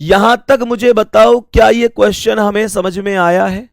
यहां तक मुझे बताओ, क्या ये क्वेश्चन हमें समझ में आया है?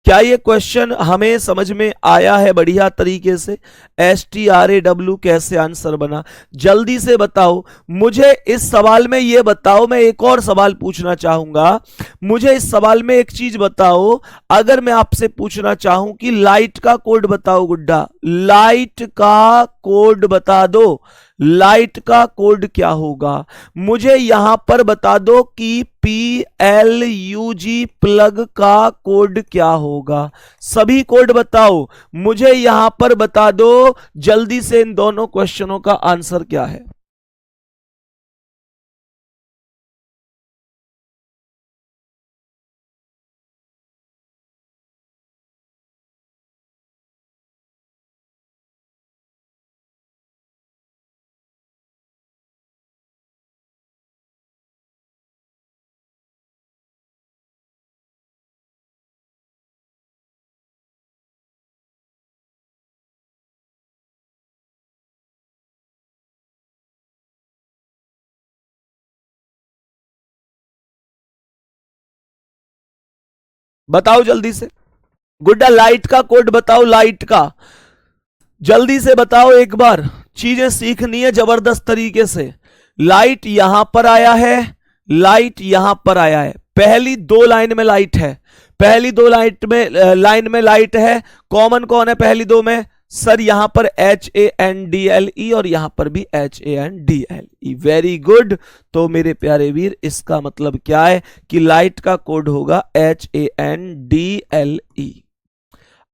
क्या ये क्वेश्चन हमें समझ में आया है बढ़िया तरीके से? STRAW कैसे आंसर बना, जल्दी से बताओ मुझे। इस सवाल में ये बताओ, मैं एक और सवाल पूछना चाहूंगा, मुझे इस सवाल में एक चीज बताओ। अगर मैं आपसे पूछना चाहूं कि लाइट का कोड बताओ गुड्डा, लाइट का कोड बता दो, लाइट का कोड क्या होगा? मुझे यहां पर बता दो कि PLUG प्लग का कोड क्या होगा। सभी कोड बताओ मुझे, यहां पर बता दो जल्दी से, इन दोनों क्वेश्चनों का आंसर क्या है? बताओ जल्दी से गुड्डा, लाइट का कोड बताओ, लाइट का जल्दी से बताओ एक बार, चीजें सीखनी है जबरदस्त तरीके से। लाइट यहां पर आया है, लाइट यहां पर आया है, पहली दो लाइन में लाइट है, पहली दो लाइन में लाइट है। कॉमन कौन है पहली दो में? सर यहां पर HANDLE और यहां पर भी HANDLE। Very good. तो मेरे प्यारे वीर, इसका मतलब क्या है कि लाइट का कोड होगा HANDLE।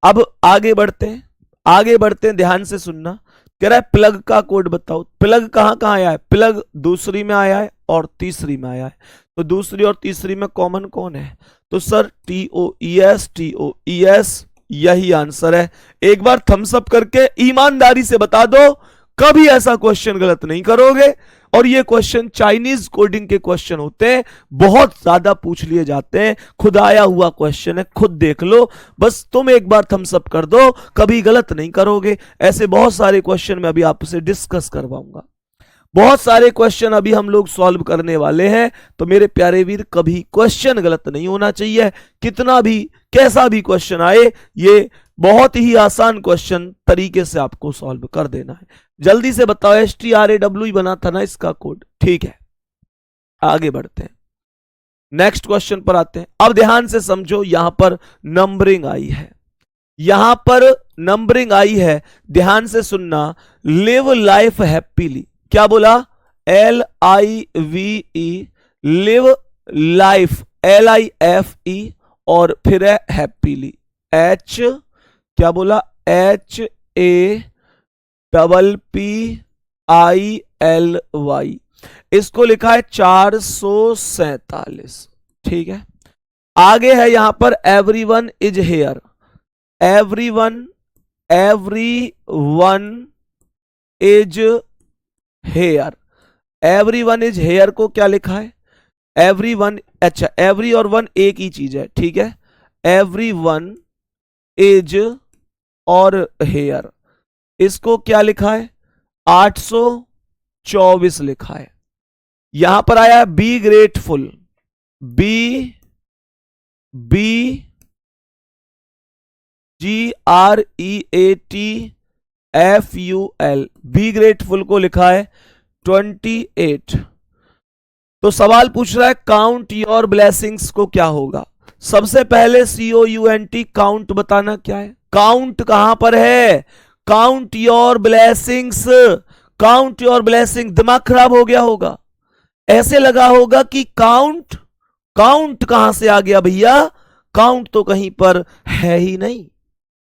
अब आगे बढ़ते हैं, आगे बढ़ते हैं, ध्यान से सुनना। कह रहा है प्लग का कोड बताओ। प्लग कहां कहां आया है? प्लग दूसरी में आया है और तीसरी में आया है। तो दूसरी और तीसरी में कॉमन कौन है? तो सर TOES, TOES यही आंसर है। एक बार थम्स अप करके ईमानदारी से बता दो, कभी ऐसा क्वेश्चन गलत नहीं करोगे। और ये क्वेश्चन चाइनीज कोडिंग के क्वेश्चन होते हैं, बहुत ज्यादा पूछ लिए जाते हैं, खुद आया हुआ क्वेश्चन है, खुद देख लो। बस तुम एक बार थम्स अप कर दो, कभी गलत नहीं करोगे। ऐसे बहुत सारे क्वेश्चन मैं अभी आपसे डिस्कस करवाऊंगा, बहुत सारे क्वेश्चन अभी हम लोग सॉल्व करने वाले हैं। तो मेरे प्यारे वीर, कभी क्वेश्चन गलत नहीं होना चाहिए, कितना भी कैसा भी क्वेश्चन आए, ये बहुत ही आसान क्वेश्चन तरीके से आपको सॉल्व कर देना है। जल्दी से बताओ, STRAW ही बना था ना इसका कोड? ठीक है, आगे बढ़ते हैं, नेक्स्ट क्वेश्चन पर आते हैं। अब ध्यान से समझो, यहां पर नंबरिंग आई है, यहां पर नंबरिंग आई है, ध्यान से सुनना। लिव लाइफ हैप्पीली, क्या बोला? LIVE, लिव लाइफ, LIFE, और फिर है हैप्पीली, H, क्या बोला? HAPPILY। इसको लिखा है 447। ठीक है, आगे है यहां पर everyone is here, everyone is here, everyone is here को क्या लिखा है? एवरीवन, अच्छा एवरी और वन एक ही चीज है, ठीक है। एवरीवन इज और हेयर, इसको क्या लिखा है? 824 लिखा है। यहां पर आया है be grateful, BGREATFUL, be grateful को लिखा है 28। तो सवाल पूछ रहा है काउंट योर ब्लेसिंग्स को क्या होगा? सबसे पहले COUNT, काउंट बताना क्या है? काउंट कहां पर है? Count your blessings, count your blessing. दिमाग खराब हो गया होगा, ऐसे लगा होगा कि काउंट, काउंट कहां से आ गया भैया? काउंट तो कहीं पर है ही नहीं,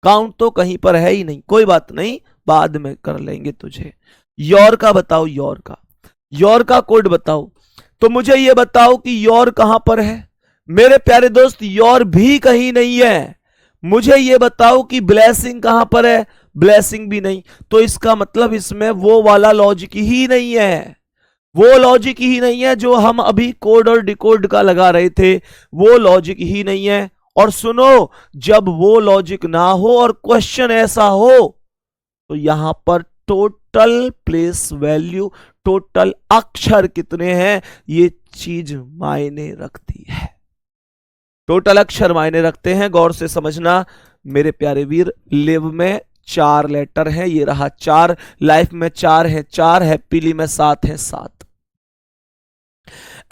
काउंट तो कहीं पर है ही नहीं। कोई बात नहीं, बाद में कर लेंगे तुझे। योर का बताओ, योर का, योर का कोड बताओ। तो मुझे यह बताओ कि योर कहां पर है? मेरे प्यारे दोस्त, योर भी कहीं नहीं है। मुझे यह बताओ कि ब्लेसिंग कहां पर है? ब्लेसिंग भी नहीं, तो इसका मतलब इसमें वो वाला लॉजिक ही नहीं है, वो लॉजिक ही नहीं है जो हम अभी कोड और डिकोड का लगा रहे थे, वो लॉजिक ही नहीं है। और सुनो, जब वो लॉजिक ना हो और क्वेश्चन ऐसा हो, तो यहां पर टोटल प्लेस वैल्यू, टोटल अक्षर कितने हैं, ये चीज मायने रखती है। टोटल अक्षर मायने रखते हैं, गौर से समझना मेरे प्यारे वीर। लिव में 4 लेटर है, ये रहा 4, लाइफ में 4 है 4, हैप्पीली में 7 है 7,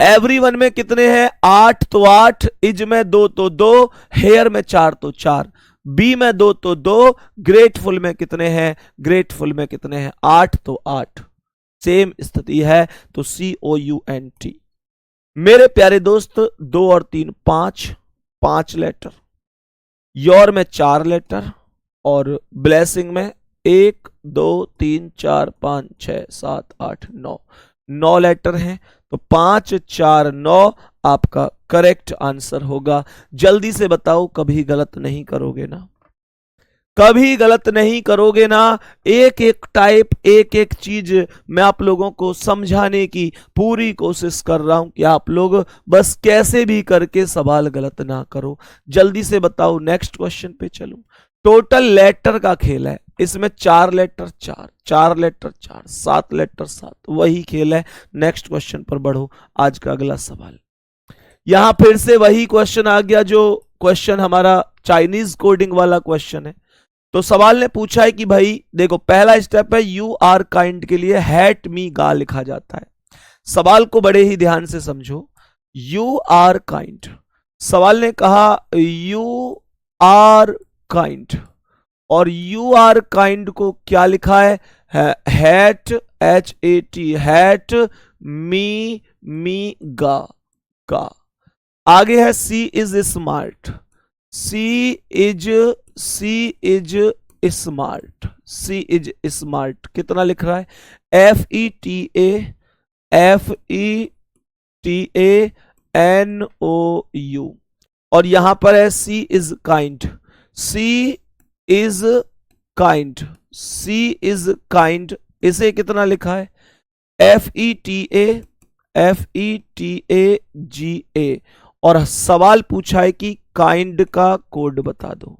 एवरीवन में कितने हैं 8 तो 8, इज में 2 तो 2, हेयर में 4 तो 4, बी में 2 तो 2, ग्रेटफुल में कितने हैं, ग्रेटफुल में कितने हैं 8 तो 8, सेम स्थिति है। तो COUNT मेरे प्यारे दोस्त 2 और 3 5, 5 लेटर, योर में 4 लेटर, और ब्लेसिंग में 1 2 3 4 5 6 7 8 9, 9 लेटर हैं। तो 5 4 9 आपका करेक्ट आंसर होगा। जल्दी से बताओ, कभी गलत नहीं करोगे ना, कभी गलत नहीं करोगे ना। एक एक टाइप, एक एक चीज मैं आप लोगों को समझाने की पूरी कोशिश कर रहा हूं कि आप लोग बस कैसे भी करके सवाल गलत ना करो। जल्दी से बताओ, नेक्स्ट क्वेश्चन पे चलूं। टोटल लेटर का खेल है, इसमें 4 लेटर 4, 4 लेटर 4, 7 लेटर 7, वही खेल है। नेक्स्ट क्वेश्चन पर बढ़ो। आज का अगला सवाल, यहां फिर से वही क्वेश्चन आ गया जो क्वेश्चन हमारा चाइनीज कोडिंग वाला क्वेश्चन है। तो सवाल ने पूछा है कि भाई देखो, पहला स्टेप है यू आर काइंड के लिए हैट मी गा लिखा जाता है। सवाल को बड़े ही ध्यान से समझो। यू आर काइंड, सवाल ने कहा यू आर काइंड, और यू आर काइंड को क्या लिखा है, हैट, HAT, हैट मी गा, गा। आगे है she is smart, she is smart, she is smart कितना लिख रहा है, FETANOU, और यहां पर है she is kind, she is kind, she is kind, इसे कितना लिखा है, FETA और सवाल पूछा है कि काइंड का कोड बता दो,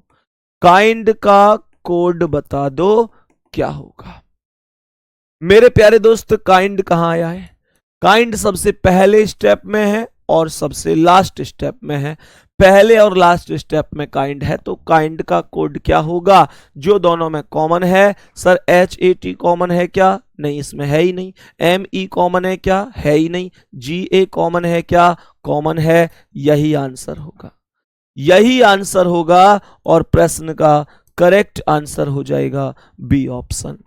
काइंड का कोड बता दो क्या होगा। मेरे प्यारे दोस्त, काइंड कहां आया है, काइंड सबसे पहले स्टेप में है और सबसे लास्ट स्टेप में है। पहले और लास्ट स्टेप में काइंड है, तो काइंड का कोड क्या होगा, जो दोनों में कॉमन है। सर HAT कॉमन है क्या, नहीं, इसमें है ही नहीं। ME कॉमन है क्या, है ही नहीं। GA कॉमन है क्या, कॉमन है। यही आंसर होगा, यही आंसर होगा, और प्रश्न का करेक्ट आंसर हो जाएगा बी ऑप्शन।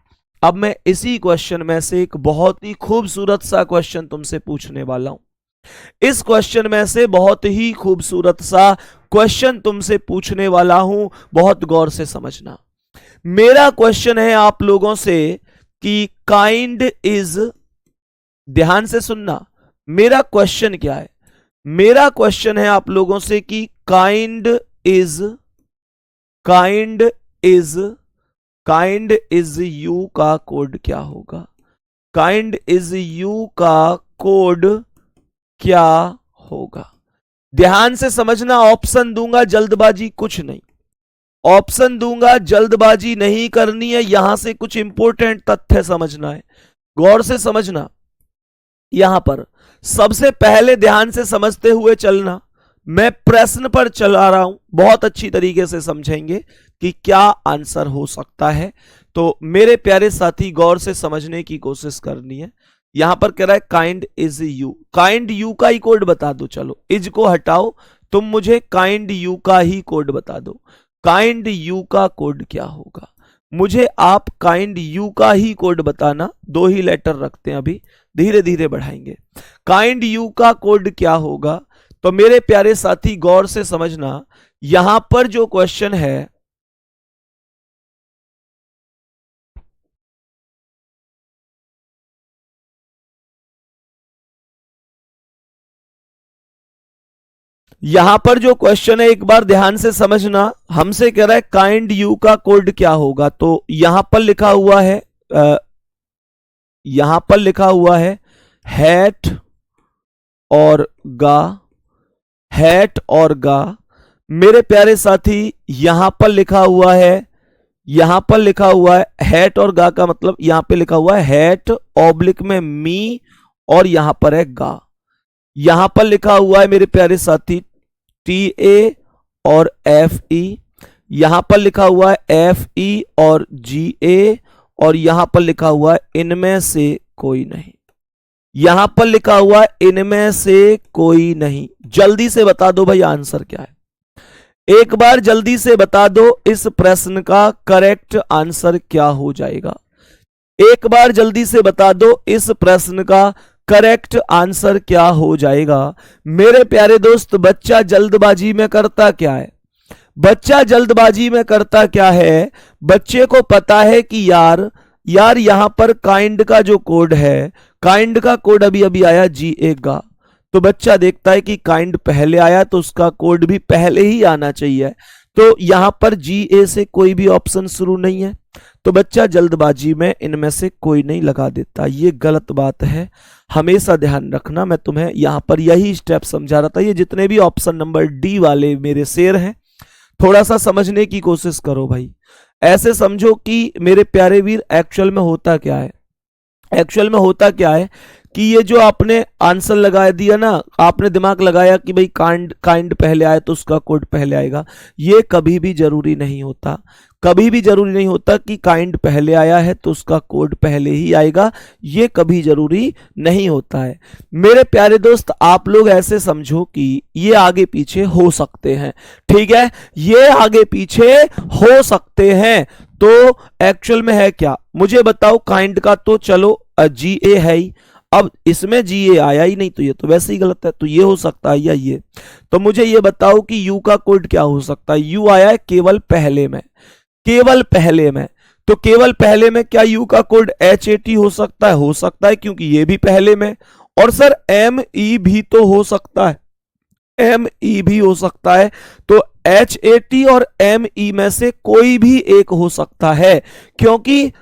अब मैं इसी क्वेश्चन में से एक बहुत ही खूबसूरत सा क्वेश्चन तुमसे पूछने वाला हूं। इस क्वेश्चन में से बहुत ही खूबसूरत सा क्वेश्चन तुमसे पूछने वाला हूं, बहुत गौर से समझना। मेरा क्वेश्चन है आप लोगों से कि काइंड इज, ध्यान से सुनना, मेरा क्वेश्चन क्या है, मेरा क्वेश्चन है आप लोगों से कि kind is, kind is, kind is you का कोड क्या होगा, काइंड इज यू का कोड क्या होगा। ध्यान से समझना, ऑप्शन दूंगा, जल्दबाजी कुछ नहीं, ऑप्शन दूंगा, जल्दबाजी नहीं करनी है। यहां से कुछ इंपॉर्टेंट तथ्य समझना है, गौर से समझना। यहां पर सबसे पहले ध्यान से समझते हुए चलना, मैं प्रश्न पर चला रहा हूं, बहुत अच्छी तरीके से समझेंगे कि क्या आंसर हो सकता है। तो मेरे प्यारे साथी, गौर से समझने की कोशिश करनी है। यहां पर कह रहा है kind is you, kind you का ही कोड बता दो। चलो इज को हटाओ, तुम मुझे काइंड यू का ही कोड बता दो। काइंड यू का कोड क्या होगा, मुझे आप काइंड यू का ही कोड बताना। 2 ही लेटर रखते हैं, अभी धीरे धीरे बढ़ाएंगे। काइंड यू का कोड क्या होगा, तो मेरे प्यारे साथी गौर से समझना, यहां पर जो क्वेश्चन है, यहां पर जो क्वेश्चन है एक बार ध्यान से समझना, हमसे कह रहा है काइंड यू का कोड क्या होगा। तो यहां पर लिखा हुआ है हैट और गा, हैट और गा। मेरे प्यारे साथी यहां पर लिखा हुआ है हैट और गा का मतलब यहां पे लिखा हुआ है हैट ऑब्लिक में मी और यहां पर है गा। यहां पर लिखा हुआ है मेरे प्यारे साथी TA और FE, यहां पर लिखा हुआ है FE और GA, और यहां पर लिखा हुआ है इनमें से कोई नहीं। यहां पर लिखा हुआ है इनमें से कोई नहीं। जल्दी से बता दो भाई आंसर क्या है, एक बार जल्दी से बता दो इस प्रश्न का करेक्ट आंसर क्या हो जाएगा। एक बार जल्दी से बता दो इस प्रश्न का करेक्ट आंसर क्या हो जाएगा। मेरे प्यारे दोस्त, बच्चा जल्दबाजी में करता क्या है? बच्चे को पता है कि यार यहां पर काइंड का जो कोड है, काइंड का कोड अभी अभी आया GA का, तो बच्चा देखता है कि काइंड पहले आया तो उसका कोड भी पहले ही आना चाहिए। तो यहां पर GA से कोई भी ऑप्शन शुरू नहीं है, तो बच्चा जल्दबाजी में इनमें से कोई नहीं लगा देता। ये गलत बात है, हमेशा ध्यान रखना। मैं तुम्हें यहां पर यही स्टेप समझा रहा था। ये जितने भी ऑप्शन नंबर D वाले मेरे शेर हैं, थोड़ा सा समझने की कोशिश करो भाई। ऐसे समझो कि मेरे प्यारे वीर एक्चुअल में होता क्या है कि ये जो आपने आंसर लगा दिया ना, आपने दिमाग लगाया कि भाई काइंड पहले आए तो उसका कोड पहले आएगा। ये कभी भी जरूरी नहीं होता, कि काइंड पहले आया है तो उसका कोड पहले ही आएगा। ये कभी जरूरी नहीं होता है। मेरे प्यारे दोस्त, आप लोग ऐसे समझो कि ये आगे पीछे हो सकते हैं, ठीक है, ये आगे पीछे हो सकते हैं। तो एक्चुअल में है क्या, मुझे बताओ। काइंड का तो चलो GA है ही, अब इसमें GA आया ही नहीं तो ये तो वैसे ही गलत है। तो ये हो सकता है या ये। तो मुझे ये बताओ कि U का कोड क्या हो सकता है। U आया है केवल पहले में, तो केवल पहले में क्या U का कोड HAT हो सकता है, क्योंकि ये भी पहले में। और सर ME भी तो हो सकता है, तो HAT और ME में से कोई भी एक हो सकता है, क्योंकि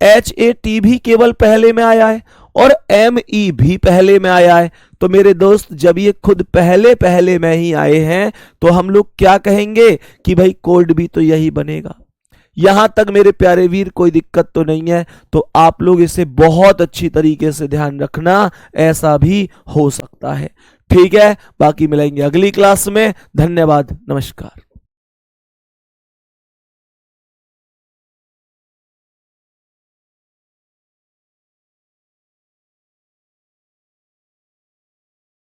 HAT भी केवल पहले में आया है और ME भी पहले में आया है। तो मेरे दोस्त, जब ये खुद पहले में ही आए हैं तो हम लोग क्या कहेंगे कि भाई कोड भी तो यही बनेगा। यहां तक मेरे प्यारे वीर कोई दिक्कत तो नहीं है। तो आप लोग इसे बहुत अच्छी तरीके से ध्यान रखना, ऐसा भी हो सकता है, ठीक है। बाकी मिलेंगे अगली क्लास में। धन्यवाद, नमस्कार।